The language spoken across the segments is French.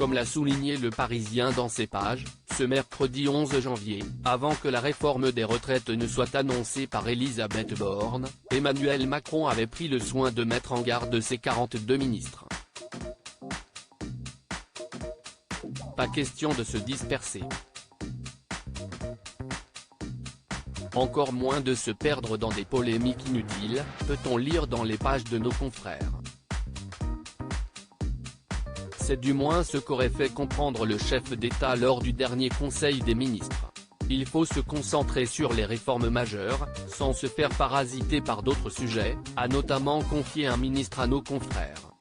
comme l'a souligné Le Parisien dans ses pages, ce mercredi 11 janvier, avant que la réforme des retraites ne soit annoncée par Elisabeth Borne, Emmanuel Macron avait pris le soin de mettre en garde ses 42 ministres. Pas question de se disperser. Encore moins de se perdre dans des polémiques inutiles, peut-on lire dans les pages de nos confrères. C'est du moins ce qu'aurait fait comprendre le chef d'État lors du dernier Conseil des ministres. Il faut se concentrer sur les réformes majeures, sans se faire parasiter par d'autres sujets, a notamment confié un ministre à nos confrères.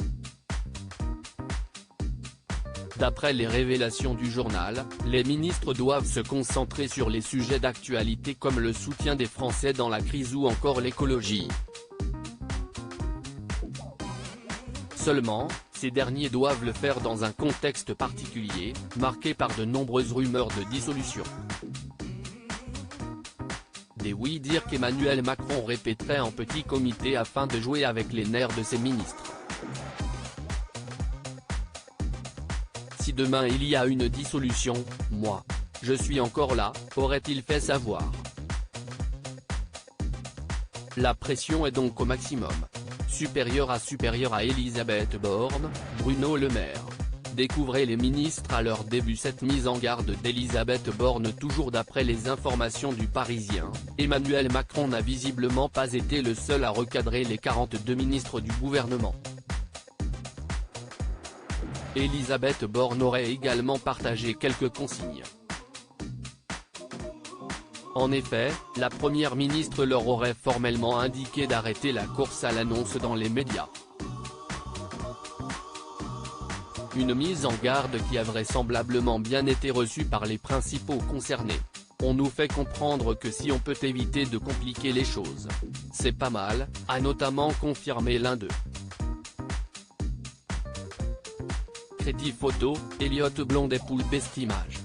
D'après les révélations du journal, les ministres doivent se concentrer sur les sujets d'actualité comme le soutien des Français dans la crise ou encore l'écologie. Seulement, ces derniers doivent le faire dans un contexte particulier, marqué par de nombreuses rumeurs de dissolution. Des oui-dire qu'Emmanuel Macron répéterait en petit comité afin de jouer avec les nerfs de ses ministres. Si demain il y a une dissolution, moi, je suis encore là, aurait-il fait savoir. La pression est donc au maximum. Supérieure à Elisabeth Borne, Bruno Le Maire. Découvrez les ministres à leur début. Cette mise en garde d'Elisabeth Borne. Toujours d'après les informations du Parisien, Emmanuel Macron n'a visiblement pas été le seul à recadrer les 42 ministres du gouvernement. Elisabeth Borne aurait également partagé quelques consignes. En effet, la première ministre leur aurait formellement indiqué d'arrêter la course à l'annonce dans les médias. Une mise en garde qui a vraisemblablement bien été reçue par les principaux concernés. On nous fait comprendre que si on peut éviter de compliquer les choses, c'est pas mal, a notamment confirmé l'un d'eux. Crédit photo, Elliott Blondet pour Best Image.